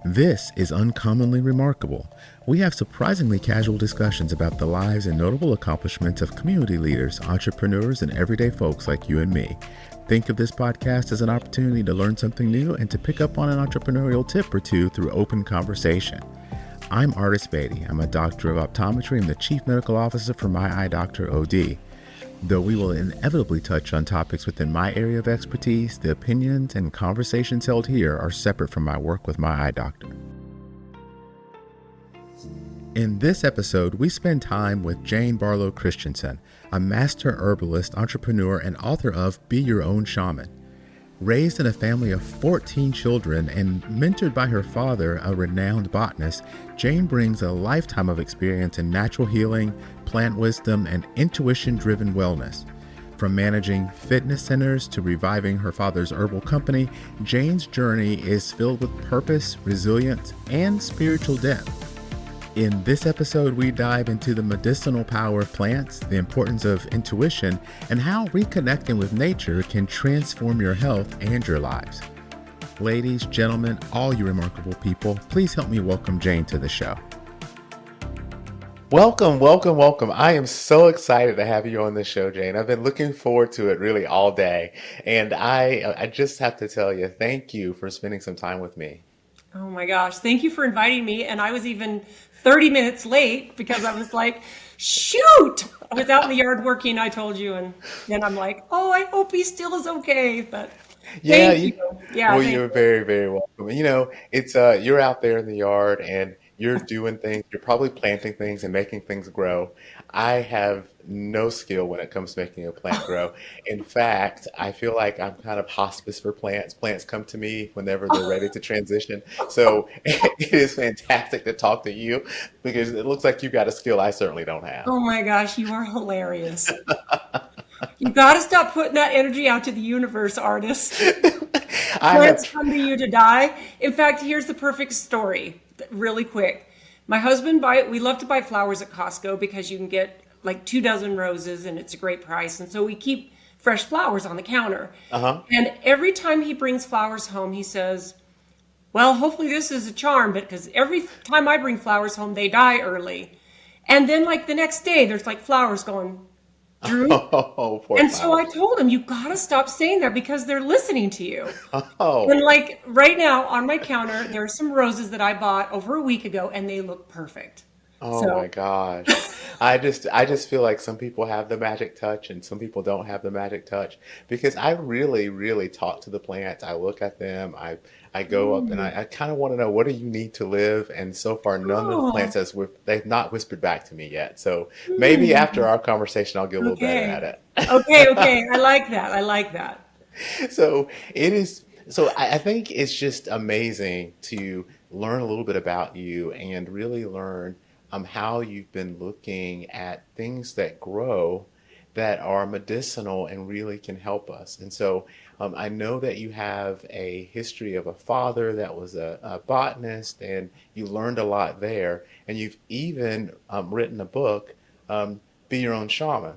This is Uncommonly Remarkable. We have surprisingly casual discussions about the lives and notable accomplishments of community leaders, entrepreneurs, and everyday folks like you and me. Think of this podcast as an opportunity to learn something new and to pick up on an entrepreneurial tip or two through open conversation. I'm Artis Beatty. I'm a doctor of optometry and the chief medical officer for My Eye Doctor OD. Though we will inevitably touch on topics within my area of expertise, the opinions and conversations held here are separate from my work with My Eye Doctor. In this episode, we spend time with Jane Barlow Christensen, a master herbalist, entrepreneur, and author of Be Your Own Shaman. Raised in a family of 14 children and mentored by her father, a renowned botanist, Jane brings a lifetime of experience in natural healing, plant wisdom, and intuition-driven wellness. From managing fitness centers to reviving her father's herbal company, Jane's journey is filled with purpose, resilience, and spiritual depth. In this episode, we dive into the medicinal power of plants, the importance of intuition, and how reconnecting with nature can transform your health and your lives. Ladies, gentlemen, all you remarkable people, please help me welcome Jane to the show. Welcome, welcome, welcome. I am so excited to have you on the show, Jane. I've been looking forward to it really all day. And I just have to tell you, thank you for spending some time with me. Oh my gosh, thank you for inviting me. And I was even 30 minutes late because I was like, shoot, I was out in the yard working, I told you. And then I'm like, oh, I hope he still is okay. But Yeah, thank you. Yeah, well, thank you're you. very, very welcome. It's you're out there in the yard and you're doing things. You're probably planting things and making things grow. I have no skill when it comes to making a plant grow. In fact, I feel like I'm kind of hospice for plants. Plants come to me whenever they're ready to transition. So it is fantastic to talk to you because it looks like you've got a skill I certainly don't have. Oh my gosh, you are hilarious. You got to stop putting that energy out to the universe, artist. I have. Plants come to you to die. In fact, here's the perfect story, really quick. My husband we love to buy flowers at Costco because you can get like 2 dozen roses and it's a great price. And so we keep fresh flowers on the counter. Uh-huh. And every time he brings flowers home, he says, well, hopefully this is a charm, because every time I bring flowers home, they die early. And then like the next day, there's like flowers going, Drew. Oh, poor And so I flowers. told him, you got to stop saying that because they're listening to you. And Oh. like right now on my counter, there are some roses that I bought over a week ago and they look perfect. Oh my So, gosh. I just feel like some people have the magic touch and some people don't have the magic touch because I really, really talk to the plants. I look at them. I go up and mm, I kind of want to know what do you need to live? And so far none of the plants oh, they've not whispered back to me yet. So maybe after mm, our conversation I'll get a little better at okay. it. Okay. I like that. I like that. So it is. So I think it's just amazing to learn a little bit about you and really learn how you've been looking at things that grow that are medicinal and really can help us. And so I know that you have a history of a father that was a botanist, and you learned a lot there. And you've even written a book, Be Your Own Shaman,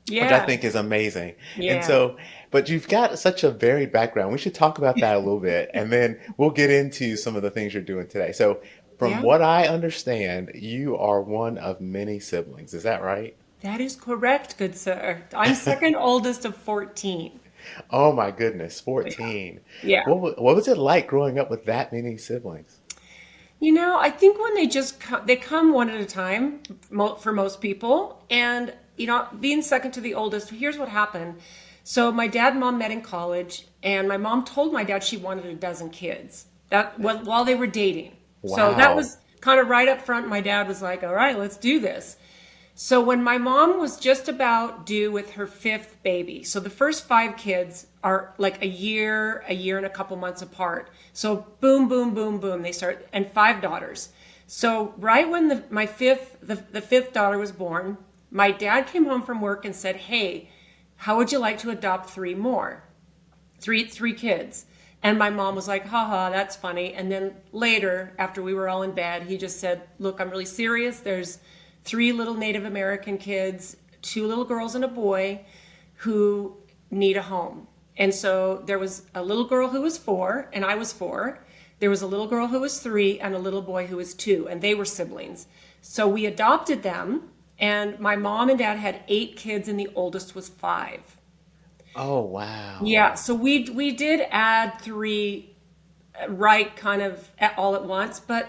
which I Yeah. think is amazing. And Yeah. so, but you've got such a varied background. We should talk about that a little bit, and then we'll get into some of the things you're doing today. So, from Yeah. what I understand, you are one of many siblings. Is that right? That is correct, good sir. I'm second oldest of 14. Oh my goodness, Yeah. 14. Yeah. What was it like growing up with that many siblings? I think when they come one at a time for most people, and being second to the oldest, here's what happened. So my dad and mom met in college, and my mom told my dad she wanted 12 kids. That was while they were dating. So that Wow. was kind of right up front. My dad was like, "All right, let's do this." So when my mom was just about due with her fifth baby, so the first five kids are like a year and a couple months apart. So boom, boom, boom, boom, they start, and five daughters. So right when the fifth daughter was born, my dad came home from work and said, "Hey, how would you like to adopt three more? Three kids?" And my mom was like, haha, that's funny. And then later, after we were all in bed, he just said, look, I'm really serious. There's three little Native American kids, two little girls and a boy who need a home. And so there was a little girl who was 4, and I was 4. There was a little girl who was 3 and a little boy who was 2, and they were siblings. So we adopted them, and my mom and dad had 8 kids, and the oldest was 5. Oh, wow. Yeah, so we did add 3 right kind of all at once, but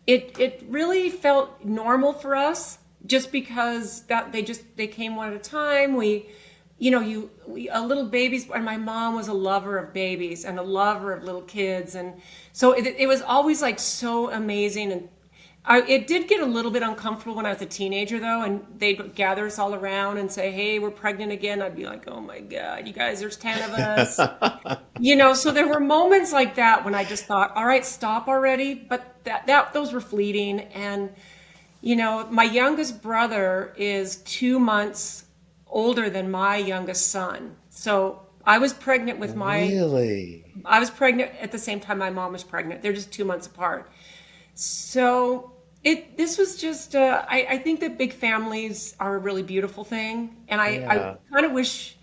it really felt normal for us just because that they came one at a time. A little babies, and my mom was a lover of babies and a lover of little kids, and so it was always like so amazing. And it did get a little bit uncomfortable when I was a teenager, though, and they'd gather us all around and say, "Hey, we're pregnant again." I'd be like, "Oh my God, you guys, there's 10 of us." So there were moments like that when I just thought, "All right, stop already." But those were fleeting. And my youngest brother is 2 months older than my youngest son. So I was pregnant with Really? I was pregnant at the same time my mom was pregnant. They're just 2 months apart. So this was just, I think that big families are a really beautiful thing. And I Yeah. kind of wish,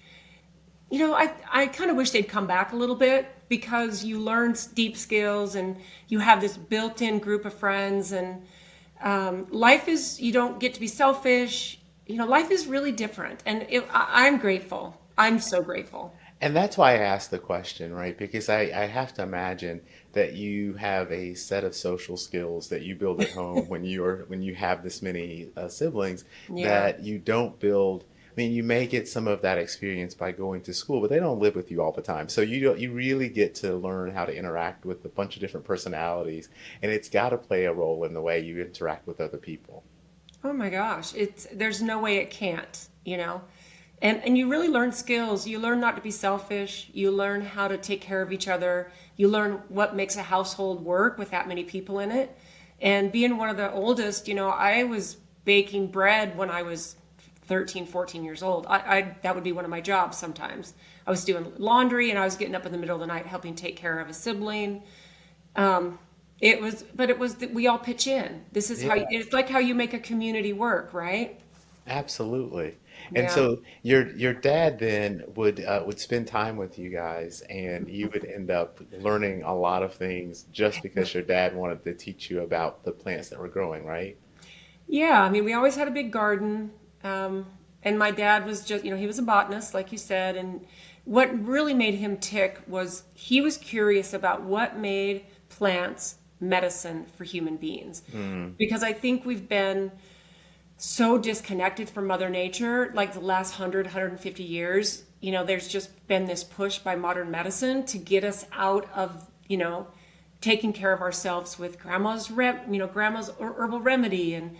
I kind of wish they'd come back a little bit, because you learn deep skills and you have this built-in group of friends, and life is, you don't get to be selfish. Life is really different. And I'm grateful. I'm so grateful. And that's why I asked the question, right? Because I have to imagine that you have a set of social skills that you build at home when you have this many siblings Yeah. that you don't build. I mean, you may get some of that experience by going to school, but they don't live with you all the time. So you really get to learn how to interact with a bunch of different personalities, and it's got to play a role in the way you interact with other people. Oh my gosh, there's no way it can't. And you really learn skills. You learn not to be selfish. You learn how to take care of each other. You learn what makes a household work with that many people in it. And being one of the oldest, I was baking bread when I was 13, 14 years old. That would be one of my jobs sometimes. I was doing laundry, and I was getting up in the middle of the night helping take care of a sibling. We all pitch in. This is Yeah. it's like how you make a community work, right? Absolutely. And Yeah. so your dad then would spend time with you guys, and you would end up learning a lot of things just because your dad wanted to teach you about the plants that were growing, right? Yeah, I mean, we always had a big garden. And my dad was just, he was a botanist, like you said. And what really made him tick was he was curious about what made plants medicine for human beings. Mm, Because I think we've been so disconnected from Mother Nature, like the last 150 years. There's just been this push by modern medicine to get us out of, taking care of ourselves with grandma's herbal remedy, and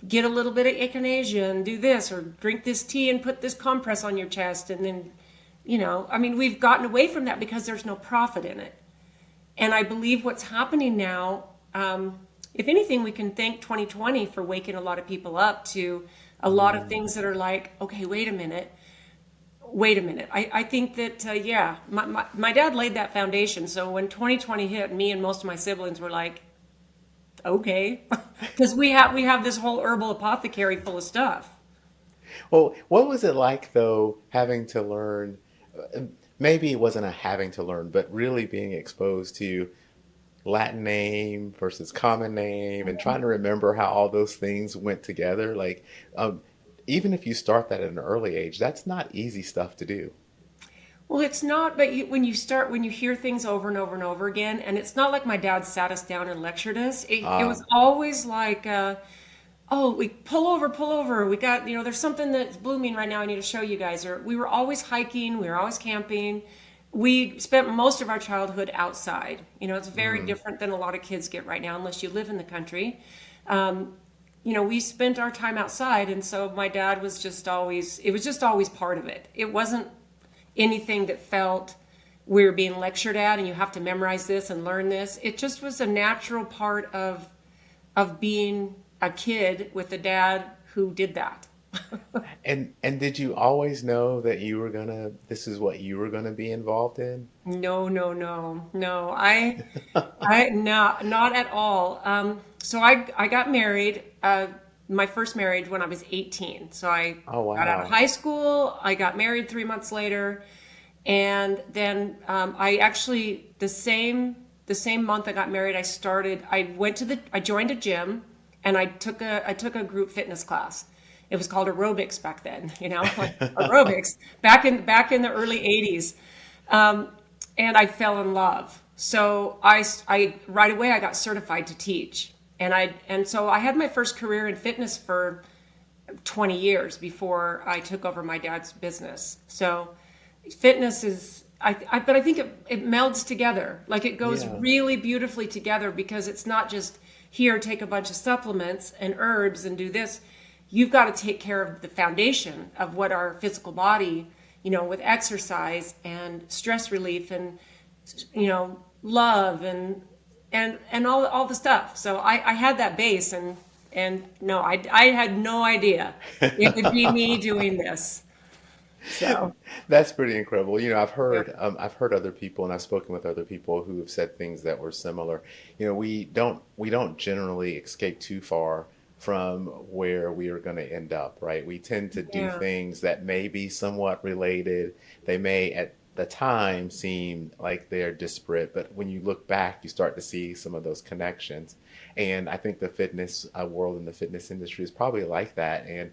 get a little bit of echinacea and do this, or drink this tea and put this compress on your chest. And then, I mean, we've gotten away from that because there's no profit in it. And I believe what's happening now, if anything, we can thank 2020 for waking a lot of people up to a lot of mm. things that are like, okay, wait a minute. Wait a minute. I think that, yeah, my dad laid that foundation. So when 2020 hit, me and most of my siblings were like, okay, because we have this whole herbal apothecary full of stuff. Well, what was it like though, having to learn? uh, Maybe it wasn't a having to learn, but really being exposed to Latin name versus common name and trying to remember how all those things went together. Like, um, even if you start that at an early age, that's not easy stuff to do. Well, it's not, but when you hear things over and over and over again, and it's not like my dad sat us down and lectured us. It Uh, was always like, oh, we pull over, pull over. We got, there's something that's blooming right now. I need to show you guys. Or we were always hiking. We were always camping. We spent most of our childhood outside. It's very mm. different than a lot of kids get right now, unless you live in the country. Um, we spent our time outside. And so my dad was just always, it was just always part of it. It wasn't anything that felt we were being lectured at and you have to memorize this and learn this. It just was a natural part of being a kid with a dad who did that. And did you always know that this is what you were gonna be involved in? No, no, no, no. Not at all. So I got married, my first marriage when I was 18. So I Oh, got out of wow. high school. I got married 3 months later. And then I actually, the same the same month I got married, I joined a gym, and I took a group fitness class. It was called aerobics back then, like aerobics back in the early 80s. And I fell in love. So I right away I got certified to teach. And so I had my first career in fitness for 20 years before I took over my dad's business. So fitness is, but I think it melds together. Like it goes really beautifully together, because it's not just here, take a bunch of supplements and herbs and do this. You've got to take care of the foundation of what our physical body, with exercise and stress relief and, love and all the stuff. So I had that base, and no, I had no idea it would be me doing this. So That's pretty incredible. yeah, I've heard other people, and I've spoken with other people who have said things that were similar. We don't generally escape too far from where we are going to end up, right? We tend to do yeah. things that may be somewhat related. They may at the time seem like they're disparate, but when you look back, you start to see some of those connections. And I think the fitness world and the fitness industry is probably like that. And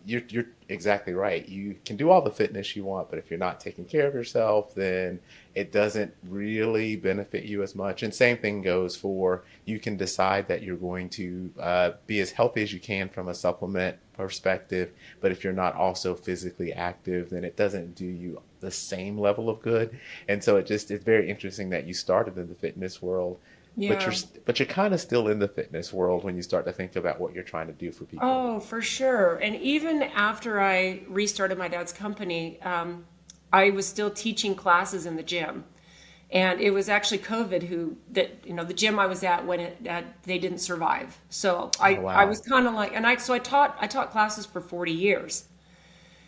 you're exactly right. You can do all the fitness you want, but if you're not taking care of yourself, then it doesn't really benefit you as much. And same thing goes for, you can decide that you're going to be as healthy as you can from a supplement perspective, but if you're not also physically active, then it doesn't do you the same level of good. And so it's very interesting that you started in the fitness world, but Yeah. you're kind of still in the fitness world when you start to think about what you're trying to do for people. Oh, for sure. And even after I restarted my dad's company, I was still teaching classes in the gym. And it was actually COVID the gym I was at when they didn't survive. So Oh I wow. was kind of like, and I taught classes for 40 years,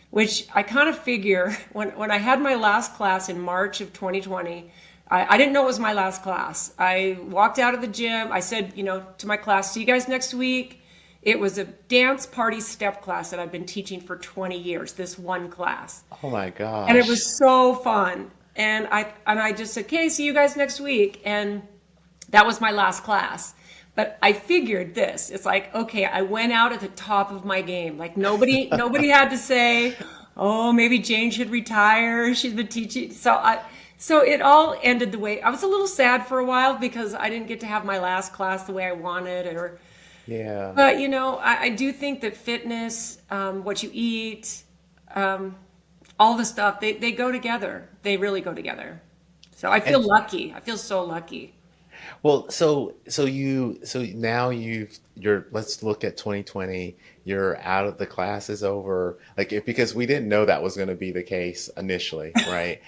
which I kind of figure when I had my last class in March of 2020, I didn't know it was my last class. I walked out of the gym. I said, to my class, see you guys next week. It was a dance party step class that I've been teaching for 20 years, this one class. Oh my And it gosh. was so fun. And I just said, okay, see you guys next week. And that was my last class. But I figured this. It's like, okay, I went out at the top of my game. Like nobody had to say, oh, maybe Jane should retire. She's been teaching. So it all ended the way. I was a little sad for a while because I didn't get to have my last class the way I wanted, Yeah. but I do think that fitness, what you eat, all the stuff, they go together. They really go together. So I feel And lucky. I feel so lucky. well, so now let's look at 2020. You're out of the class is over. Because we didn't know that was going to be the case initially, right?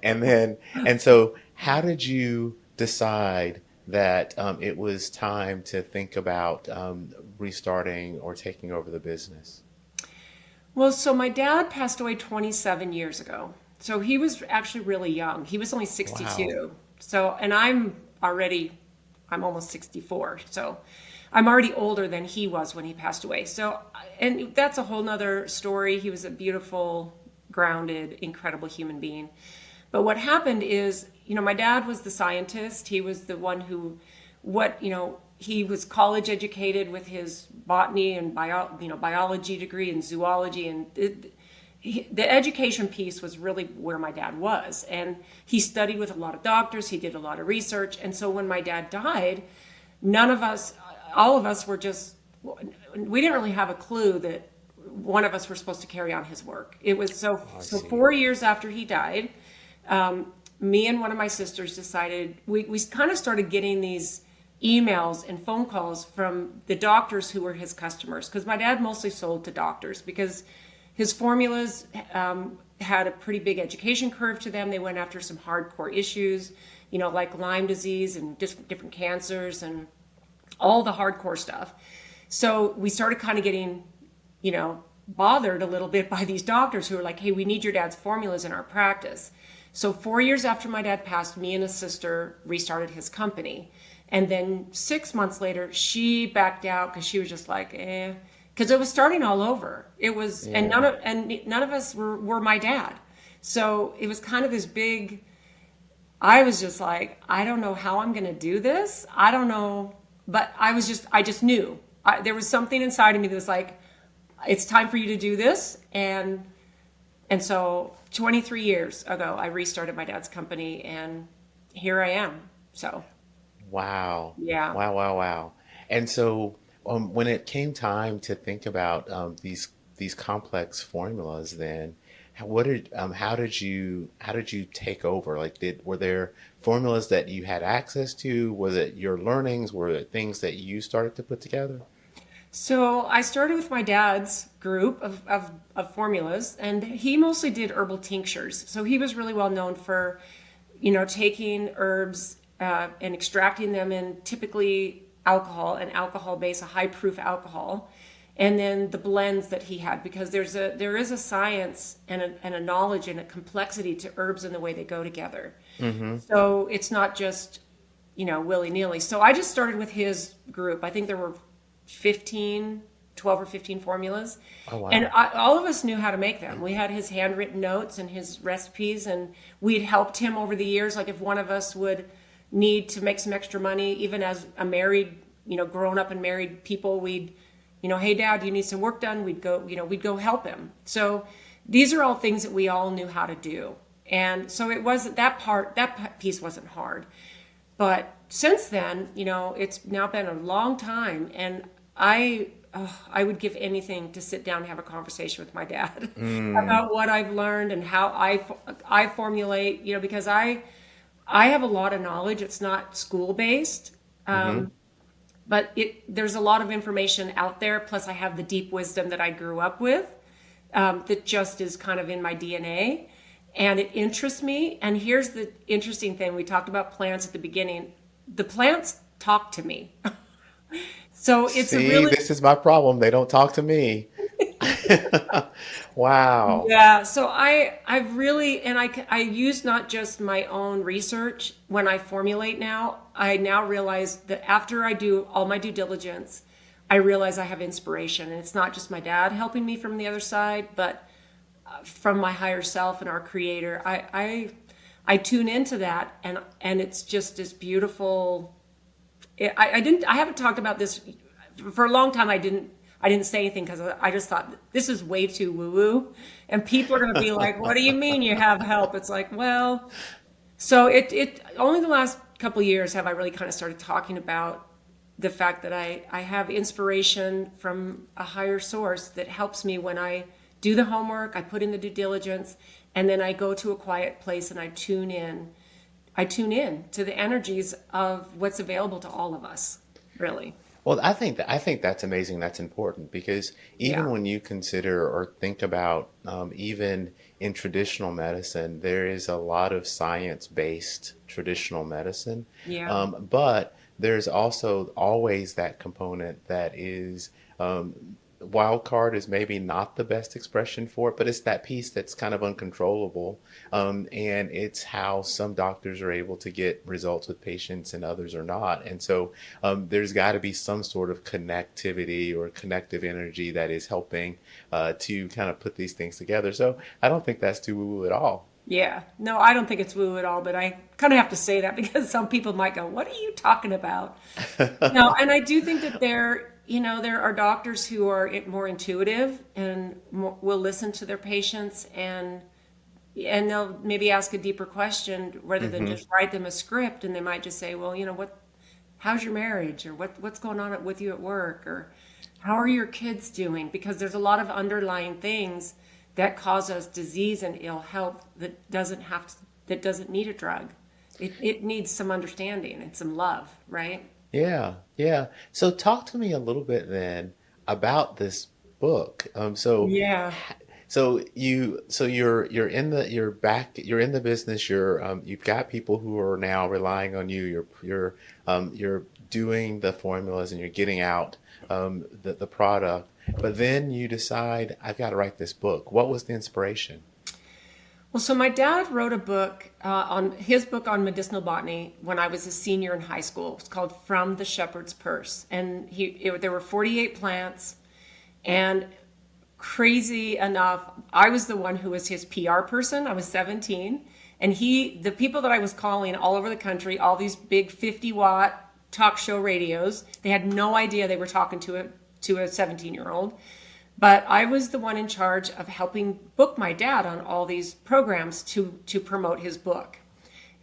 And so how did you decide that it was time to think about restarting or taking over the business? Well, so my dad passed away 27 years ago. So he was actually really young. He was only Wow. 62. And I'm almost 64. So I'm already older than he was when he passed away. And that's a whole nother story. He was a beautiful, grounded, incredible human being. But what happened is, my dad was the scientist. He was the one he was college educated with his botany and biology degree and zoology, and the education piece was really where my dad was. And he studied with a lot of doctors. He did a lot of research. And so when my dad died, none of us, all of us were we didn't really have a clue that one of us were supposed to carry on his work. It was Oh, I so see. 4 years after he died, me and one of my sisters decided we kind of started getting these emails and phone calls from the doctors who were his customers, because my dad mostly sold to doctors because his formulas had a pretty big education curve to them. They went after some hardcore issues, like Lyme disease and different cancers and all the hardcore stuff. So we started kind of getting, bothered a little bit by these doctors who were like, hey, we need your dad's formulas in our practice. So 4 years after my dad passed, me and his sister restarted his company. And then 6 months later, she backed out because she was just like, because it was starting all over. It was, and Yeah. none of us were my dad. So it was kind of this big I was just like, I don't know how I'm going to do this. I don't know. But I just knew. There was something inside of me that was like, it's time for you to do this. And so 23 years ago, I restarted my dad's company, and here I am. So, Wow. yeah. Wow, wow, wow. And so when it came time to think about these complex formulas, then how did you take over? Like, did were there formulas that you had access to? Was it your learnings? Were it things that you started to put together? So I started with my dad's group of formulas, and he mostly did herbal tinctures. So he was really well known for, taking herbs and extracting them in typically alcohol, an alcohol base, a high proof alcohol, and then the blends that he had, because there is a science and a knowledge and a complexity to herbs and the way they go together. Mm-hmm. So it's not just, willy nilly. So I just started with his group. I think there were 12 or 15 formulas. Oh, And wow. all of us knew how to make them. We had his handwritten notes and his recipes, and we'd helped him over the years. Like if one of us would need to make some extra money, even as a married, grown up and married people, we'd, hey dad, you need some work done. We'd go help him. So these are all things that we all knew how to do. And so it wasn't that piece wasn't hard. But since then, it's now been a long time, and I would give anything to sit down and have a conversation with my dad Mm, about what I've learned and how I formulate, because I have a lot of knowledge. It's not school based, mm-hmm. but there's a lot of information out there. Plus, I have the deep wisdom that I grew up with, that just is kind of in my DNA. And it interests me. And here's the interesting thing. We talked about plants at the beginning. The plants talk to me. So it's a See, really, this is my problem. They don't talk to me. Wow. yeah. So I've really, and I use not just my own research when I formulate now. I now realize that after I do all my due diligence, I realize I have inspiration. And it's not just my dad helping me from the other side, but from my higher self and our creator. I tune into that, and it's just this beautiful. I haven't talked about this for a long time. I didn't say anything because I just thought this is way too woo woo, and people are going to be like, "What do you mean you have help?" It's like, well, so it only the last couple of years have I really kind of started talking about the fact that I have inspiration from a higher source that helps me when I do the homework, I put in the due diligence, and then I go to a quiet place and I tune in. I tune in to the energies of what's available to all of us, really. Well, I think that's amazing. That's important because even Yeah. when you consider or think about even in traditional medicine, there is a lot of science-based traditional medicine, Yeah. but there's also always that component that is wild card is maybe not the best expression for it, but it's that piece that's kind of uncontrollable. And it's how some doctors are able to get results with patients and others are not. And so there's got to be some sort of connectivity or connective energy that is helping to kind of put these things together. So I don't think that's too woo-woo at all. Yeah. No, I don't think it's woo at all, but I kind of have to say that because some people might go, "What are you talking about?" No, and I do think that there are doctors who are more intuitive and more, will listen to their patients, and they'll maybe ask a deeper question rather than Hmm. just write them a script, and they might just say, "Well, how's your marriage, or what's going on with you at work, or how are your kids doing?" Because there's a lot of underlying things that cause us disease and ill health that doesn't need a drug. It needs some understanding and some love, right? Yeah, yeah. So talk to me a little bit then about this book. Yeah. You're in you're in the business. You've got people who are now relying on you. You're doing the formulas and you're getting out the product. But then you decide I've got to write this book. What was the inspiration? Well, so my dad wrote a book on his book on medicinal botany when I was a senior in high school. It's called From the Shepherd's Purse, and there were 48 plants. And crazy enough, I was the one who was his PR person. I was 17, And the people that I was calling all over the country, all these big 50-watt talk show radios, they had no idea they were talking to a 17-year-old. But I was the one in charge of helping book my dad on all these programs to promote his book.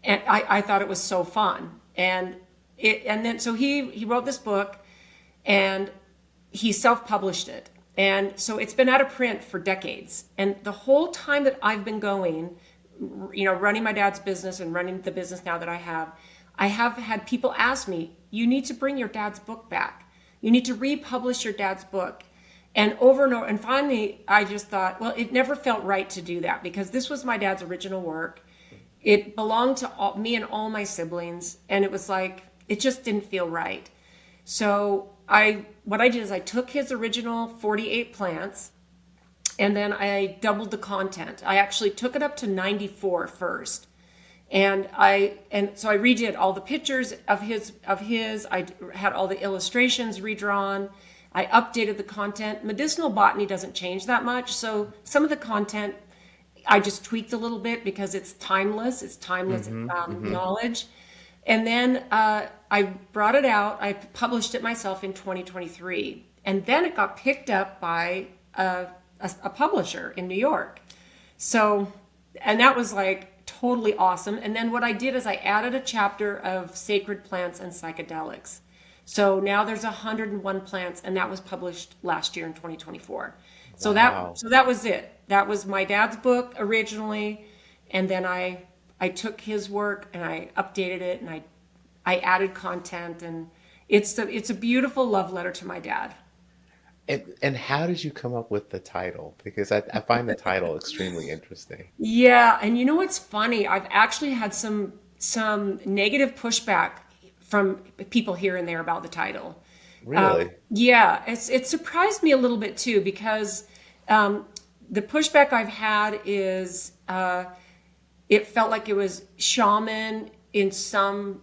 And I thought it was so fun. And then so he wrote this book, and he self-published it. And so it's been out of print for decades. And the whole time that I've been going, running my dad's business and running the business now that I have had people ask me, you need to bring your dad's book back. You need to republish your dad's book. And over and over. And finally, I just thought, well, it never felt right to do that, because this was my dad's original work. It belonged to me and all my siblings. And it was like, it just didn't feel right. So what I did is I took his original 48 plants, and then I doubled the content. I actually took it up to 94 first. And so I redid all the pictures of his. I had all the illustrations redrawn. I updated the content. Medicinal botany doesn't change that much. So some of the content I just tweaked a little bit because it's timeless. It's timeless knowledge. And then I brought it out. I published it myself in 2023. And then it got picked up by a publisher in New York. So, and that was like totally awesome. And then what I did is I added a chapter of sacred plants and psychedelics. So now there's 101 plants, and that was published last year in 2024. So Wow. that was it. That was my dad's book originally, and then I took his work and I updated it, and I added content, and it's a beautiful love letter to my dad. And how did you come up with the title? Because I find the title extremely interesting. Yeah, and you know what's funny? I've actually had some negative pushback from people here and there about the title. Really? Yeah, it surprised me a little bit too, because the pushback I've had is it felt like it was shaman in some,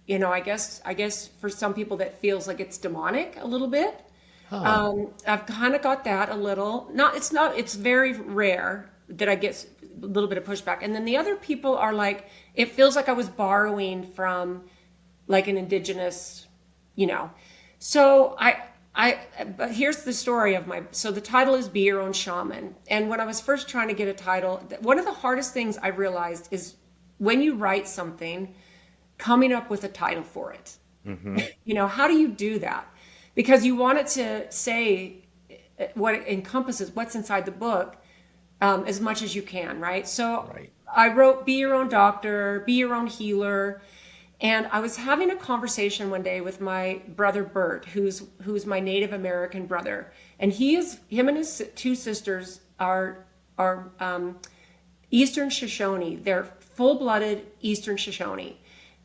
I guess for some people that feels like it's demonic a little bit. Huh. I've kind of got that a little. It's very rare that I get a little bit of pushback. And then the other people are like, it feels like I was borrowing from like an indigenous, So but here's the story of so the title is Be Your Own Shaman. And when I was first trying to get a title, one of the hardest things I realized is when you write something, coming up with a title for it. How do you do that? Because you want it to say what it encompasses, what's inside the book, as much as you can, right? So Right. I wrote Be Your Own Doctor, Be Your Own Healer. And I was having a conversation one day with my brother Bert, who's my Native American brother, and him and his two sisters are Eastern Shoshone. They're full-blooded Eastern Shoshone,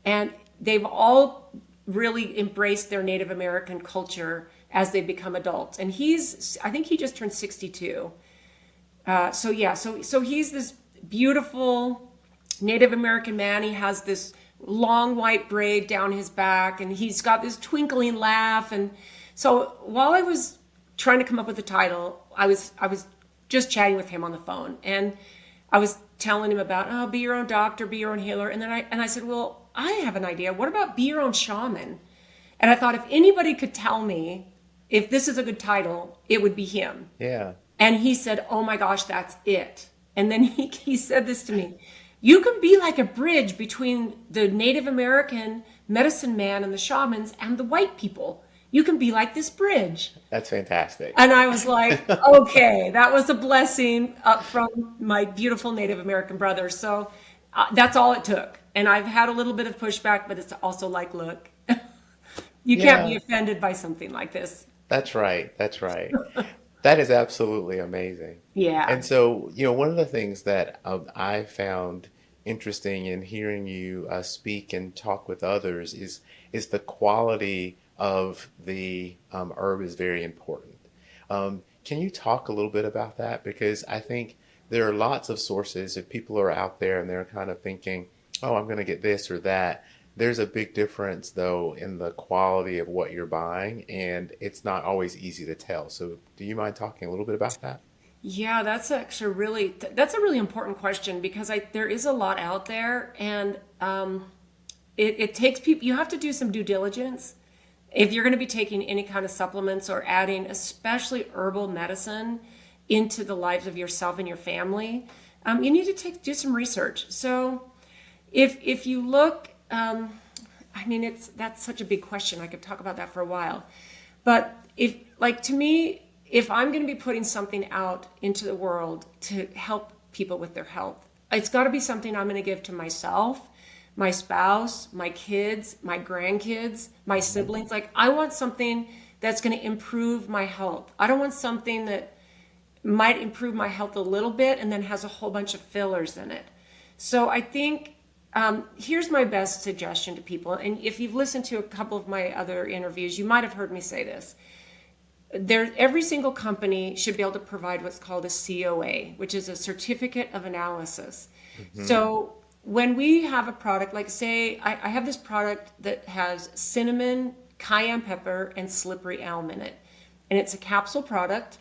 and they've all really embraced their Native American culture as they become adults. And I think he just turned 62. So he's this beautiful Native American man. He has this long white braid down his back, and he's got this twinkling laugh. And so while I was trying to come up with a title, I was just chatting with him on the phone, and I was telling him about, be your own doctor, be your own healer. And then I said, well, I have an idea. What about Be Your Own Shaman? And I thought if anybody could tell me if this is a good title, it would be him. Yeah. And he said, oh my gosh, that's it. And then he said this to me: you can be like a bridge between the Native American medicine man and the shamans and the white people. You can be like this bridge. That's fantastic. And I was like, okay, that was a blessing from my beautiful Native American brother. So that's all it took. And I've had a little bit of pushback, but it's also like, look, you can't be offended by something like this. That's right. That's right. That is absolutely amazing. Yeah. And so, one of the things that I found interesting in hearing you speak and talk with others is the quality of the herb is very important. Can you talk a little bit about that? Because I think there are lots of sources. If people are out there and they're kind of thinking, oh, I'm going to get this or that, there's a big difference, though, in the quality of what you're buying, and it's not always easy to tell. So do you mind talking a little bit about that? Yeah, that's actually that's a really important question because there is a lot out there, and it takes people. You have to do some due diligence if you're going to be taking any kind of supplements or adding, especially herbal medicine, into the lives of yourself and your family. You need to do some research. So if you look, I mean, that's such a big question. I could talk about that for a while. But if, like, to me, if I'm going to be putting something out into the world to help people with their health, it's got to be something I'm going to give to myself, my spouse, my kids, my grandkids, my siblings. Like, I want something that's going to improve my health. I don't want something that might improve my health a little bit and then has a whole bunch of fillers in it. So I think here's my best suggestion to people. And if you've listened to a couple of my other interviews, you might have heard me say this. Every single company should be able to provide what's called a COA, which is a certificate of analysis. So when we have a product, like say I have this product that has cinnamon, cayenne pepper, and slippery elm in it. And it's a capsule product.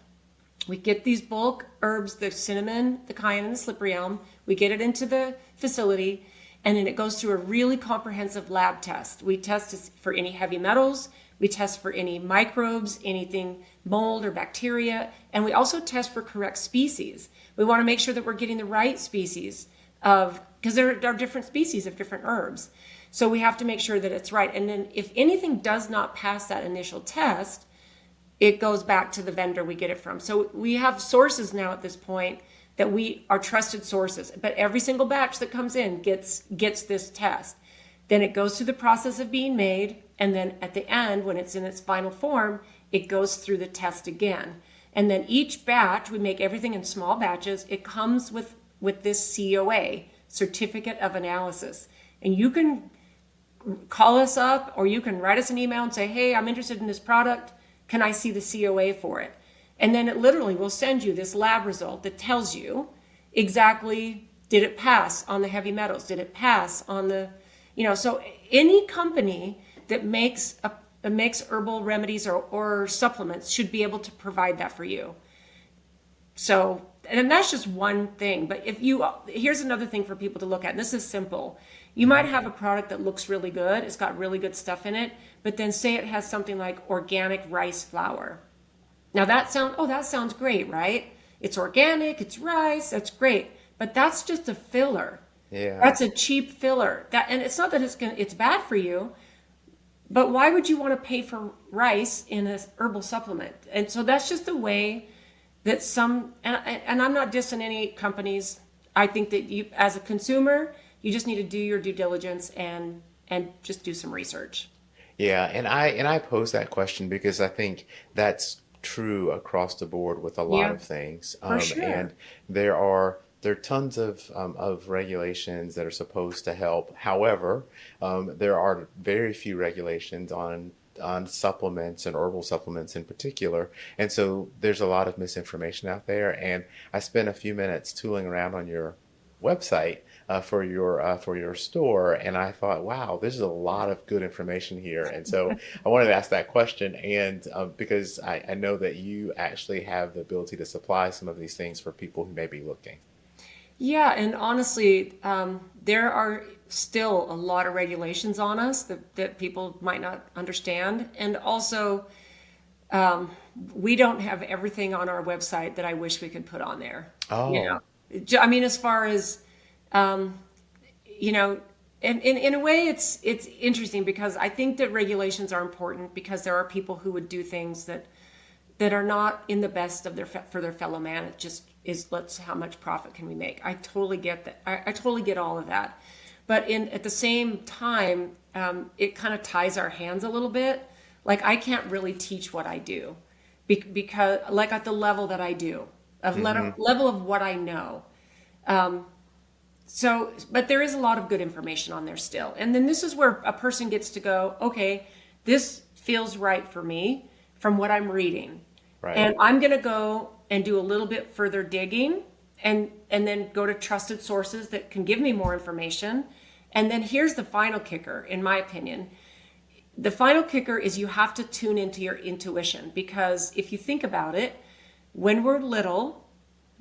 We get these bulk herbs, the cinnamon, the cayenne, and the slippery elm. We get it into the facility, and then it goes through a really comprehensive lab test. We test for any heavy metals. We test for any microbes, anything mold or bacteria, and we also test for correct species. We want to make sure that we're getting the right species because there are different species of different herbs. So we have to make sure that it's right. And then if anything does not pass that initial test, it goes back to the vendor we get it from. So we have sources now at this point that we are trusted sources, but every single batch that comes in gets this test. Then it goes through the process of being made, and then at the end, when it's in its final form, it goes through the test again. And then each batch, we make everything in small batches, it comes with this COA, Certificate of Analysis. And you can call us up or you can write us an email and say, hey, I'm interested in this product. Can I see the COA for it? And then it literally will send you this lab result that tells you exactly, did it pass on the heavy metals? Did it pass on the, so any company that makes herbal remedies or supplements should be able to provide that for you. So, and that's just one thing. But here's another thing for people to look at. And this is simple. You might have a product that looks really good. It's got really good stuff in it. But then say it has something like organic rice flour. Now that sounds great, right? It's organic, it's rice, that's great. But that's just a filler. Yeah. That's a cheap filler. And it's not that it's bad for you, but why would you want to pay for rice in a herbal supplement? And so that's just the way that and I'm not dissing any companies. I think that you, as a consumer, you just need to do your due diligence and just do some research. Yeah, and I pose that question because I think that's true across the board with a lot of things. For sure. And there are tons of regulations that are supposed to help. However, there are very few regulations on supplements and herbal supplements in particular. And so there's a lot of misinformation out there. And I spent a few minutes tooling around on your website for your store, and I thought, wow, there's a lot of good information here. And so I wanted to ask that question, and because I know that you actually have the ability to supply some of these things for people who may be looking. Yeah, and honestly, there are still a lot of regulations on us that people might not understand. And also, we don't have everything on our website that I wish we could put on there. Oh. I mean, as far as, and in a way, it's interesting because I think that regulations are important because there are people who would do things that are not in the best of for their fellow man. It just is, how much profit can we make? I totally get that. I totally get all of that. But at the same time, it kind of ties our hands a little bit. Like, I can't really teach what I do because, like, at the level that I do, level of what I know. But there is a lot of good information on there still. And then this is where a person gets to go, okay, this feels right for me from what I'm reading. Right. And I'm going to go and do a little bit further digging and then go to trusted sources that can give me more information. And then here's the final kicker, in my opinion. The final kicker is you have to tune into your intuition, because if you think about it, when we're little,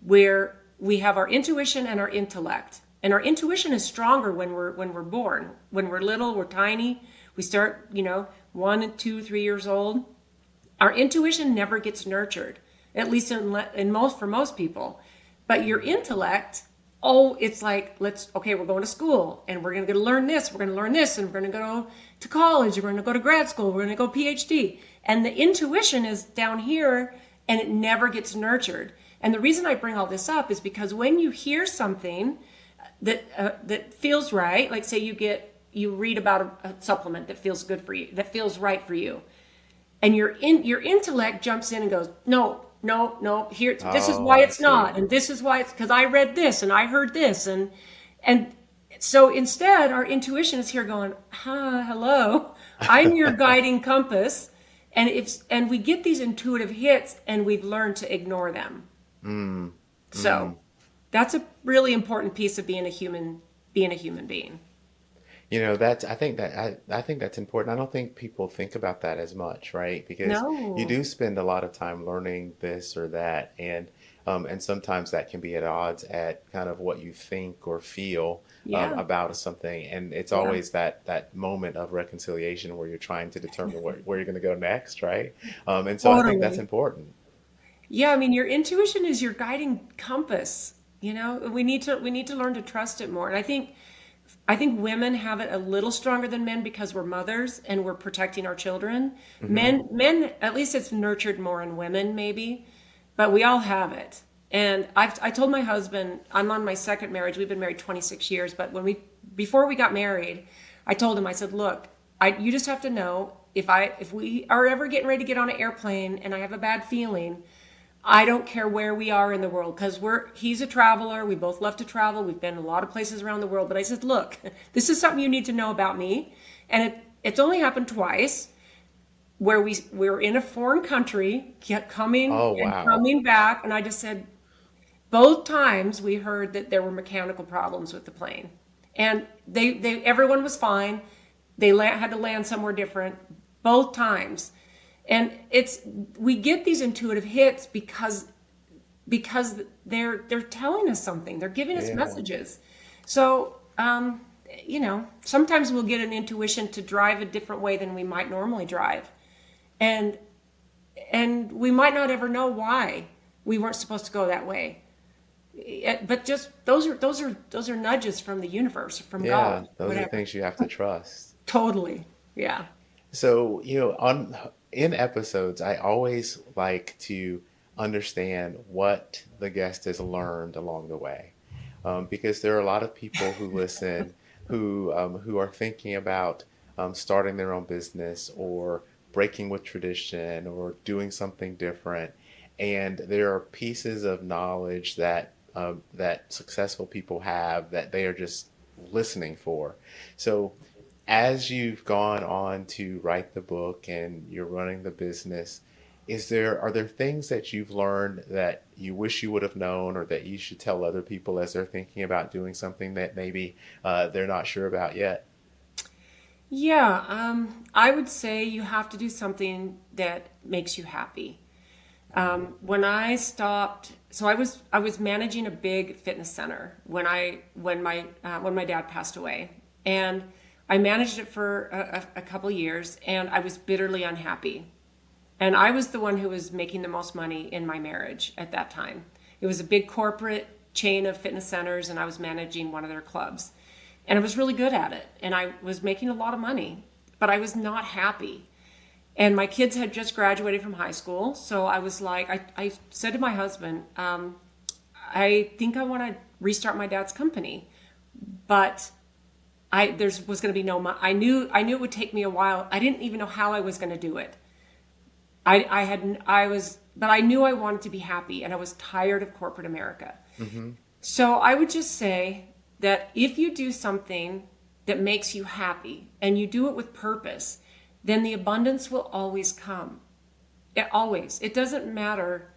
where we have our intuition and our intellect. And our intuition is stronger when we're born. When we're little, we're tiny. We start, 1 and 2, 3 years old. Our intuition never gets nurtured, at least for most people. But your intellect, it's like, we're going to school and we're going to learn this, we're going to learn this, and we're going to go to college, we're going to go to grad school, we're going to go PhD. And the intuition is down here and it never gets nurtured. And the reason I bring all this up is because when you hear something that feels right, like say you read about a supplement that feels good for you, that feels right for you, and your intellect jumps in and goes, no, here, this is why it's not, and this is why it's, because I read this and I heard this, and so instead our intuition is here going, hello, I'm your guiding compass, and we get these intuitive hits and we've learned to ignore them. So that's a really important piece of being a human being. I think that's important. I don't think people think about that as much, right? Because you do spend a lot of time learning this or that, and sometimes that can be at odds at kind of what you think or feel about something, and it's always that moment of reconciliation where you're trying to determine where you're going to go next, right? And so I think that's important. Yeah, I mean, your intuition is your guiding compass. We need to learn to trust it more, and I think women have it a little stronger than men because we're mothers and we're protecting our children. Men, at least it's nurtured more in women, maybe, but we all have it. And I told my husband, I'm on my second marriage. We've been married 26 years, but before we got married, I told him, I said, look, you just have to know if we are ever getting ready to get on an airplane and I have a bad feeling, I don't care where we are in the world, because he's a traveler. We both love to travel. We've been a lot of places around the world. But I said, look, this is something you need to know about me. And it's only happened twice where we're in a foreign country, coming and coming back. And I just said, both times we heard that there were mechanical problems with the plane. And everyone was fine. They had to land somewhere different both times. And we get these intuitive hits because they're telling us something. They're giving us messages. So, sometimes we'll get an intuition to drive a different way than we might normally drive. And we might not ever know why we weren't supposed to go that way. But just those are nudges from the universe, from God. Yeah, those are things you have to trust. Totally. Yeah. So, in episodes, I always like to understand what the guest has learned along the way, because there are a lot of people who listen who are thinking about starting their own business or breaking with tradition or doing something different, and there are pieces of knowledge that successful people have that they are just listening for. So, as you've gone on to write the book and you're running the business, are there things that you've learned that you wish you would have known, or that you should tell other people as they're thinking about doing something that maybe they're not sure about yet? Yeah, I would say you have to do something that makes you happy. When I stopped, so I was managing a big fitness center when my dad passed away, and I managed it for a couple years, and I was bitterly unhappy. And I was the one who was making the most money in my marriage at that time. It was a big corporate chain of fitness centers, and I was managing one of their clubs. And I was really good at it, and I was making a lot of money, but I was not happy. And my kids had just graduated from high school, so I was like, I said to my husband, I think I want to restart my dad's company, but there was going to be no money. I knew it would take me a while. I didn't even know how I was going to do it. But I knew I wanted to be happy, and I was tired of corporate America. Mm-hmm. So I would just say that if you do something that makes you happy and you do it with purpose, then the abundance will always come. It doesn't matter,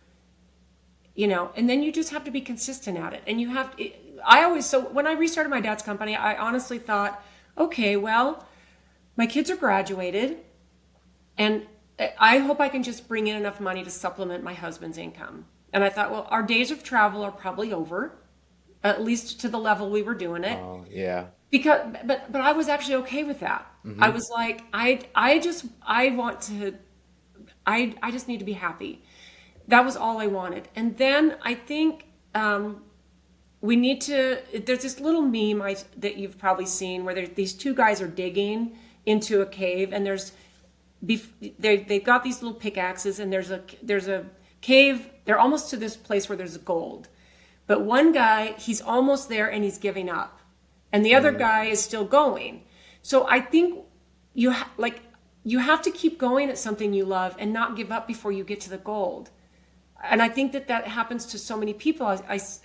and then you just have to be consistent at it. And so when I restarted my dad's company, I honestly thought, okay, well, my kids are graduated, and I hope I can just bring in enough money to supplement my husband's income. And I thought, well, our days of travel are probably over, at least to the level we were doing it. Oh, yeah. Because, but I was actually okay with that. I was like, I want to, I just need to be happy. That was all I wanted. And then I think we need to, there's this little meme that you've probably seen where these two guys are digging into a cave, and they've got these little pickaxes, and there's a cave. They're almost to this place where there's gold. But one guy, he's almost there and he's giving up. And the other guy is still going. So I think you have to keep going at something you love and not give up before you get to the gold. And I think that happens to so many people.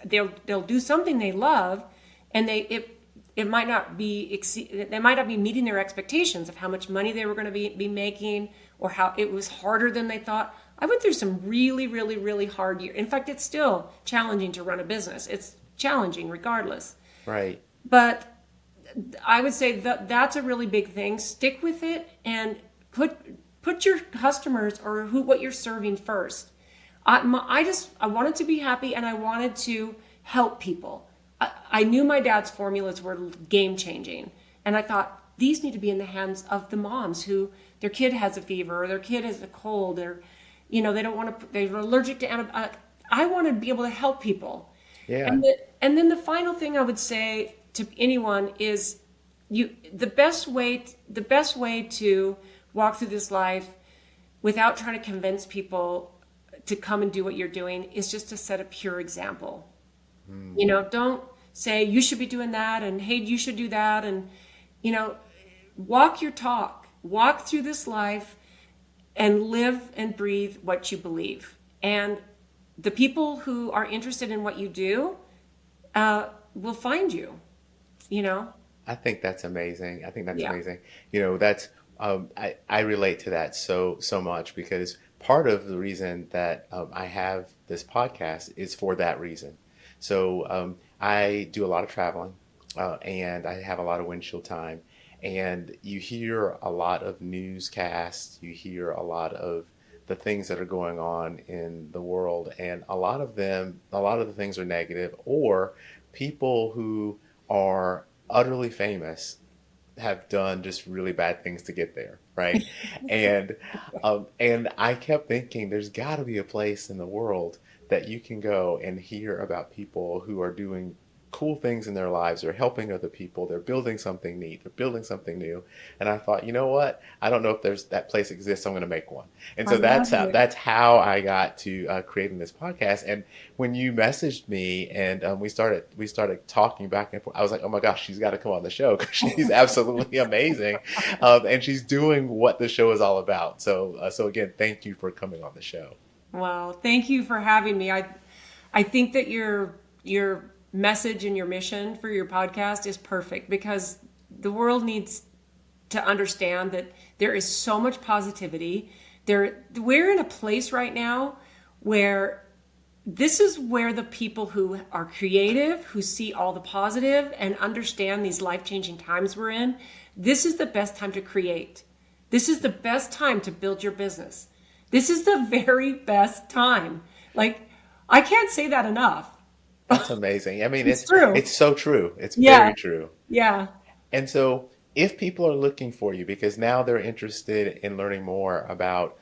They'll do something they love, and it might not be they might not be meeting their expectations of how much money they were going to be making, or how it was harder than they thought. I went through some really, really, really hard years. In fact, it's still challenging to run a business. It's challenging regardless. Right. But I would say that's a really big thing. Stick with it and put your customers or what you're serving first. I wanted to be happy, and I wanted to help people. I knew my dad's formulas were game changing, and I thought these need to be in the hands of the moms who their kid has a fever or their kid has a cold, or they don't want to. They're allergic to antibiotics. I want to be able to help people. Yeah. And then the final thing I would say to anyone is the best way to walk through this life without trying to convince people to come and do what you're doing is just to set a pure example. Don't say you should be doing that, and hey, you should do that, and walk your talk. Walk through this life and live and breathe what you believe. And the people who are interested in what you do will find you. I think that's amazing. Yeah. Amazing. That's I relate to that so much, because part of the reason that I have this podcast is for that reason. So I do a lot of traveling, and I have a lot of windshield time, and you hear a lot of newscasts, you hear a lot of the things that are going on in the world, and a lot of the things are negative, or people who are utterly famous have done just really bad things to get there, right? and I kept thinking there's got to be a place in the world that you can go and hear about people who are doing cool things in their lives. They're helping other people. They're building something neat. They're building something new. And I thought, you know what? I don't know if that place exists. I'm going to make one. And so that's how I got to creating this podcast. And when you messaged me and we started talking back and forth, I was like, oh my gosh, she's got to come on the show, because she's absolutely amazing, and she's doing what the show is all about. So again, thank you for coming on the show. Well, thank you for having me. I think that your message and your mission for your podcast is perfect, because the world needs to understand that there is so much positivity. We're in a place right now where this is where the people who are creative, who see all the positive and understand these life-changing times we're in, this is the best time to create. This is the best time to build your business. This is the very best time. Like, I can't say that enough. That's amazing. I mean, it's true. It's so true. It's Yeah. very true. Yeah. And so if people are looking for you, because now they're interested in learning more about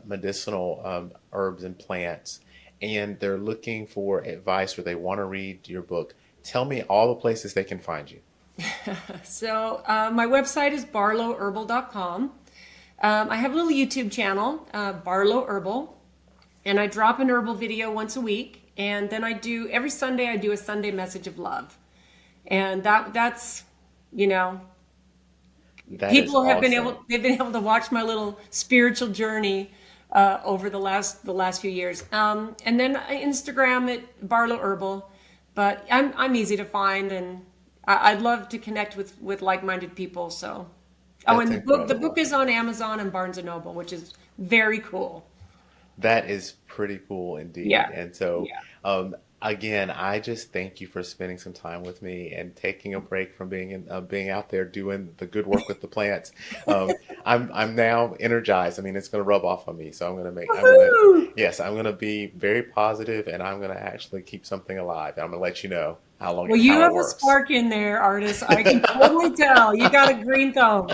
medicinal herbs and plants, and they're looking for advice, or they want to read your book, tell me all the places they can find you. So my website is barlowherbal.com. I have a little YouTube channel, Barlow Herbal, and I drop an herbal video once a week. And then every Sunday I do a Sunday message of love. And that's, That people is have been awesome. they've been able to watch my little spiritual journey over the last few years. And then Instagram at Barlow Herbal, but I'm easy to find, and I'd love to connect with like-minded people. So, That's and the incredible. book is on Amazon and Barnes and Noble, which is very cool. That is pretty cool indeed. Yeah. And so Yeah. again, I just thank you for spending some time with me and taking a break from being out there doing the good work with the plants. Um, I'm now energized. I mean, it's going to rub off on me, so Woohoo! yes, I'm gonna be very positive, and I'm gonna actually keep something alive. I'm gonna let you know Well, you how it have a works. spark in there, artist. I can totally tell. You got a green thumb.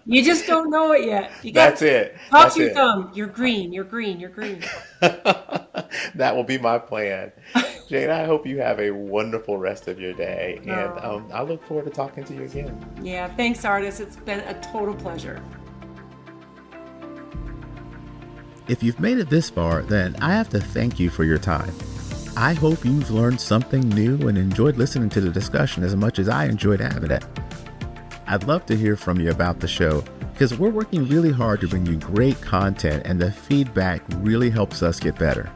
You just don't know it yet. You got That's it. talk That's to your it. thumb. You're green. You're green. You're green. That will be my plan. Jane, I hope you have a wonderful rest of your day, and Oh, I look forward to talking to you again. yeah. Thanks, artist. It's been a total pleasure. If you've made it this far, then I have to thank you for your time. I hope you've learned something new and enjoyed listening to the discussion as much as I enjoyed having it. I'd love to hear from you about the show because we're working really hard to bring you great content, and the feedback really helps us get better.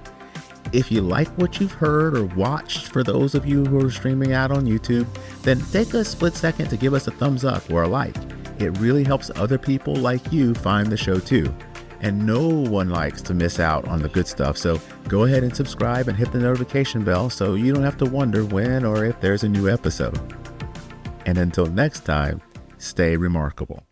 If you like what you've heard or watched, for those of you who are streaming out on YouTube, then take a split second to give us a thumbs up or a like. It really helps other people like you find the show too. And no one likes to miss out on the good stuff, so go ahead and subscribe and hit the notification bell so you don't have to wonder when or if there's a new episode. And until next time, stay remarkable.